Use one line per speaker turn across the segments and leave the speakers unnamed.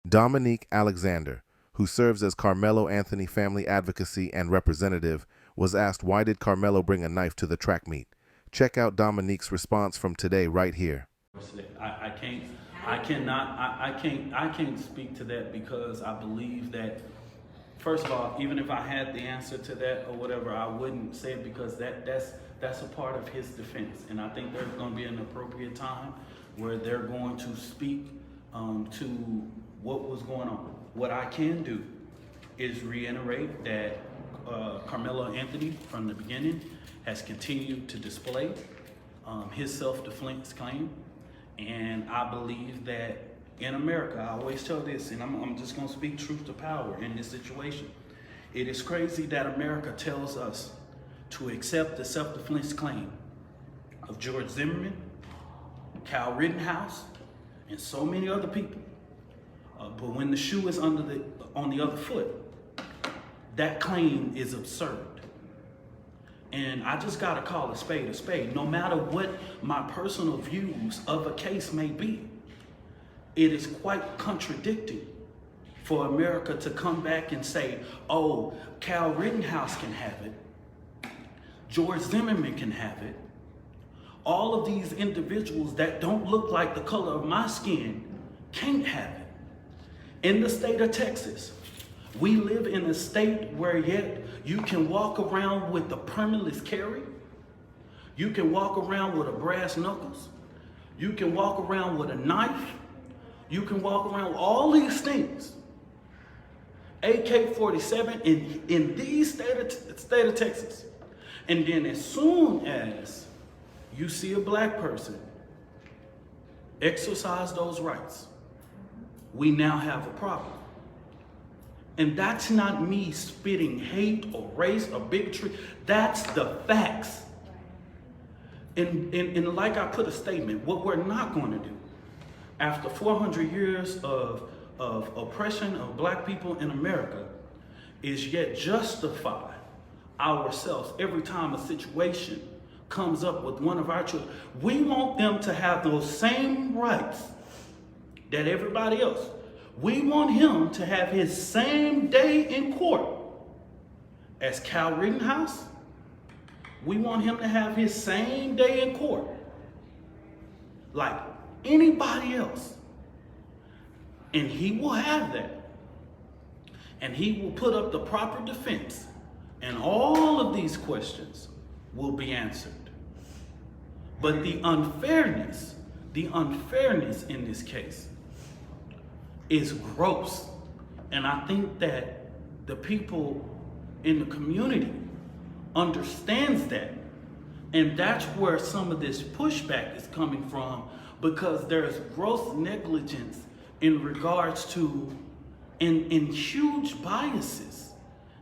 Dominique Alexander, who serves as Karmelo Anthony family advocacy and representative, was asked why did Karmelo bring a knife to the track meet. Check out Dominique's response from today right here.
I can't speak to that because I believe that, first of all, even if I had the answer to that or whatever, I wouldn't say it because that's a part of his defense. And I think there's going to be an appropriate time where they're going to speak to what was going on. What I can do is reiterate that Karmelo Anthony, from the beginning, has continued to display his self-defense claim. And I believe that in America, I always tell this, and I'm just going to speak truth to power in this situation. It is crazy that America tells us to accept the self-defense claim of George Zimmerman, Kyle Rittenhouse, and so many other people. But when the shoe is on the other foot, that claim is absurd. And I just gotta call a spade, no matter what my personal views of a case may be. It is quite contradicting for America to come back and say, oh, Kyle Rittenhouse can have it, George Zimmerman can have it. All of these individuals that don't look like the color of my skin can't have it. In the state of Texas, we live in a state where yet you can walk around with a permitless carry. You can walk around with a brass knuckles. You can walk around with a knife. You can walk around with all these things. AK-47 in the state of Texas. And then as soon as you see a black person exercise those rights, we now have a problem. And that's not me spitting hate or race or bigotry. That's the facts. And like I put a statement, what we're not going to do after 400 years of oppression of black people in America is yet justify ourselves every time a situation comes up with one of our children. We want them to have those same rights that everybody else. We want him to have his same day in court as Kyle Rittenhouse. We want him to have his same day in court like anybody else. And he will have that. And he will put up the proper defense. And all of these questions will be answered. But the unfairness in this case is gross. And I think that the people in the community understands that. And that's where some of this pushback is coming from, because there's gross negligence in regards to and huge biases.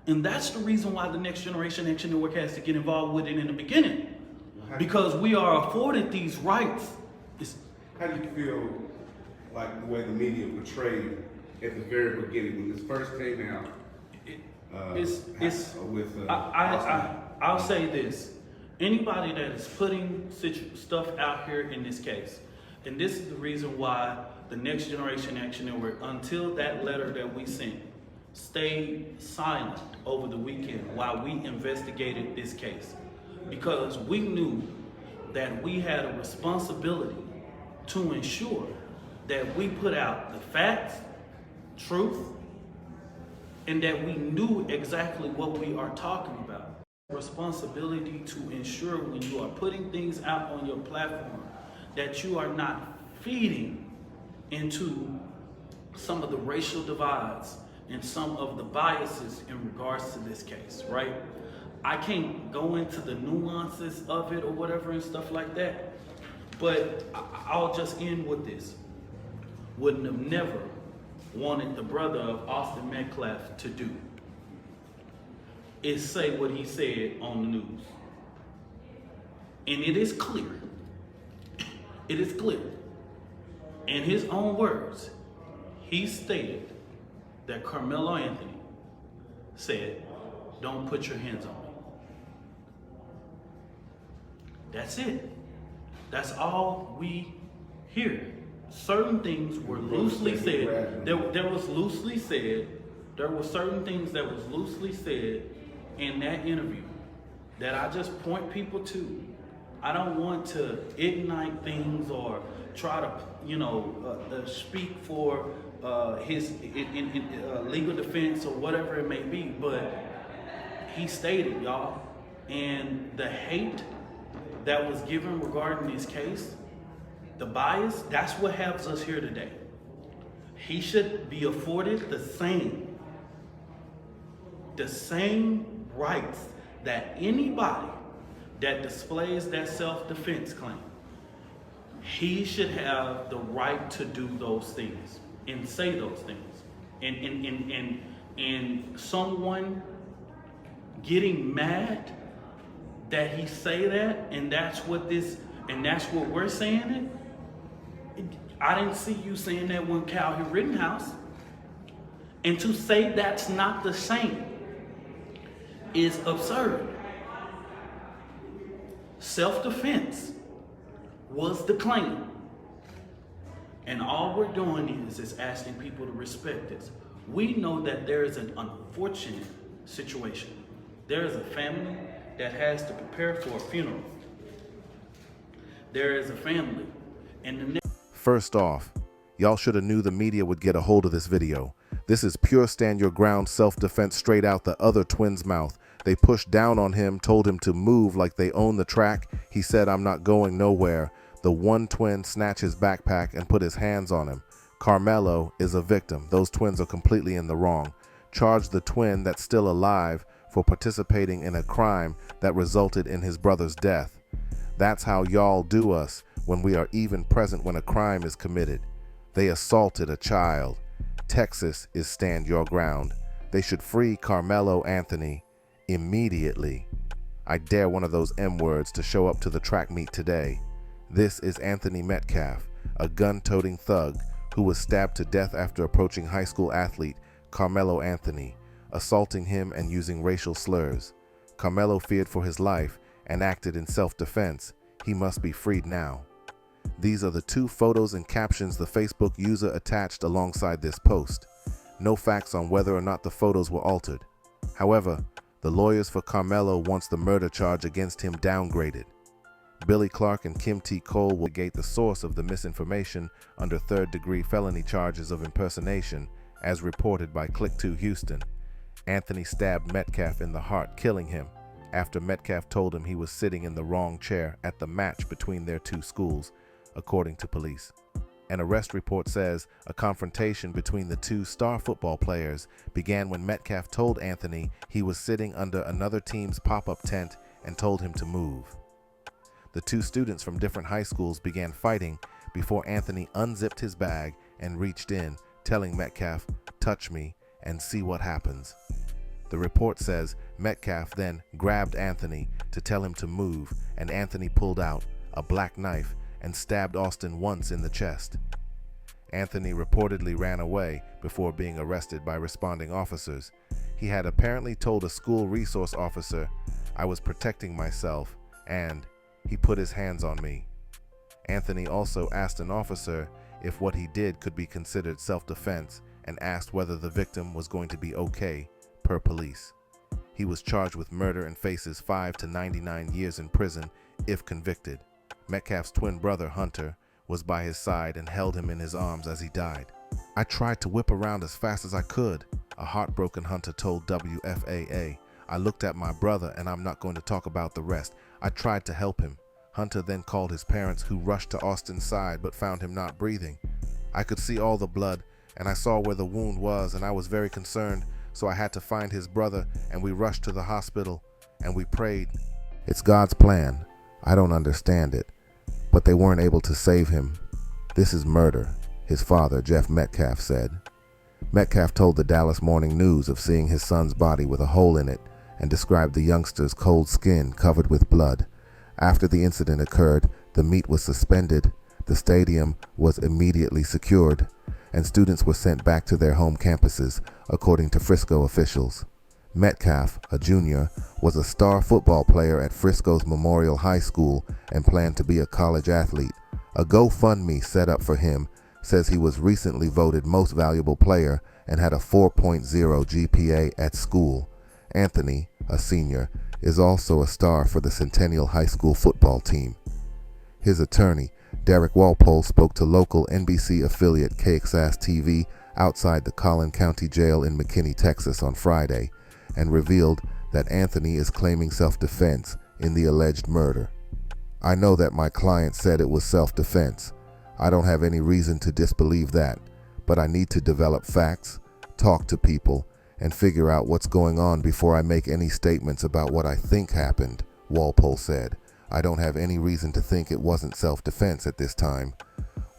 And that's the reason why the Next Generation Action Network has to get involved with it in the beginning. Because we are afforded these rights.
How do you feel like the way the media portrayed at the very beginning when this first came out?
I'll say this. Anybody that is putting stuff out here in this case, and this is the reason why the Next Generation Action Network, until that letter that we sent, stayed silent over the weekend while we investigated this case. Because we knew that we had a responsibility to ensure that we put out the facts, truth, and that we knew exactly what we are talking about. Responsibility to ensure when you are putting things out on your platform that you are not feeding into some of the racial divides and some of the biases in regards to this case, right? I can't go into the nuances of it or whatever and stuff like that, but I'll just end with this. Wouldn't have never wanted the brother of Austin Metcalf to do is say what he said on the news. And it is clear. It is clear. In his own words, he stated that Karmelo Anthony said, "Don't put your hands on me." That's it. That's all we hear. certain things were loosely said. There was loosely said. There were certain things that was loosely said in that interview that I just point people to. I don't want to ignite things or try to, speak for his legal defense or whatever it may be, but he stated, y'all, and the hate that was given regarding this case, the bias, that's what has us here today. He should be afforded the same rights that anybody that displays that self-defense claim. He should have the right to do those things and say those things. And someone getting mad that he say that, and that's what we're saying it. I didn't see you saying that when Cal hit Rittenhouse. And to say that's not the same is absurd. Self-defense was the claim. And all we're doing is asking people to respect this. We know that there is an unfortunate situation. There is a family that has to prepare for a funeral. There is a family. And
First off, y'all should have knew the media would get a hold of this video. This is pure stand your ground self-defense straight out the other twin's mouth. They pushed down on him, told him to move like they own the track. He said, "I'm not going nowhere." The one twin snatched his backpack and put his hands on him. Karmelo is a victim. Those twins are completely in the wrong. Charge the twin that's still alive for participating in a crime that resulted in his brother's death. That's how y'all do us when we are even present when a crime is committed. They assaulted a child. Texas is stand your ground. They should free Karmelo Anthony immediately. I dare one of those M words to show up to the track meet today. This is Anthony Metcalf, a gun-toting thug who was stabbed to death after approaching high school athlete Karmelo Anthony, assaulting him and using racial slurs. Karmelo feared for his life and acted in self-defense. He must be freed now. These are the two photos and captions the Facebook user attached alongside this post. No facts on whether or not the photos were altered. However, the lawyers for Karmelo wants the murder charge against him downgraded. Billy Clark and Kim T. Cole will gate the source of the misinformation under third-degree felony charges of impersonation, as reported by Click2 Houston. Anthony stabbed Metcalf in the heart, killing him, after Metcalf told him he was sitting in the wrong chair at the match between their two schools, according to police. An arrest report says a confrontation between the two star football players began when Metcalf told Anthony he was sitting under another team's pop-up tent and told him to move. The two students from different high schools began fighting before Anthony unzipped his bag and reached in, telling Metcalf, "Touch me and see what happens." The report says Metcalf then grabbed Anthony to tell him to move, and Anthony pulled out a black knife and stabbed Austin once in the chest. Anthony reportedly ran away before being arrested by responding officers. He had apparently told a school resource officer, "I was protecting myself," and he put his hands on me. Anthony also asked an officer if what he did could be considered self-defense and asked whether the victim was going to be okay, per police. He was charged with murder and faces 5 to 99 years in prison if convicted. Metcalf's twin brother, Hunter, was by his side and held him in his arms as he died. "I tried to whip around as fast as I could," a heartbroken Hunter told WFAA. "I looked at my brother, and I'm not going to talk about the rest. I tried to help him." Hunter then called his parents, who rushed to Austin's side but found him not breathing. "I could see all the blood, and I saw where the wound was, and I was very concerned, so I had to find his brother, and we rushed to the hospital, and we prayed. It's God's plan. I don't understand it, but they weren't able to save him. This is murder," his father, Jeff Metcalf, said. Metcalf told the Dallas Morning News of seeing his son's body with a hole in it and described the youngster's cold skin covered with blood. After the incident occurred, the meet was suspended, the stadium was immediately secured, and students were sent back to their home campuses, according to Frisco officials. Metcalf, a junior, was a star football player at Frisco's Memorial High School and planned to be a college athlete. A GoFundMe set up for him says he was recently voted most valuable player and had a 4.0 GPA at school. Anthony, a senior, is also a star for the Centennial High School football team. His attorney, Derek Walpole, spoke to local NBC affiliate KXAS-TV outside the Collin County Jail in McKinney, Texas on Friday, and revealed that Anthony is claiming self-defense in the alleged murder. "I know that my client said it was self-defense. I don't have any reason to disbelieve that, but I need to develop facts, talk to people, and figure out what's going on before I make any statements about what I think happened," Walpole said. "I don't have any reason to think it wasn't self-defense at this time."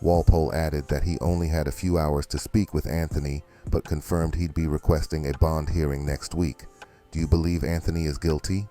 Walpole added that he only had a few hours to speak with Anthony, but confirmed he'd be requesting a bond hearing next week. "Do you believe Anthony is guilty?"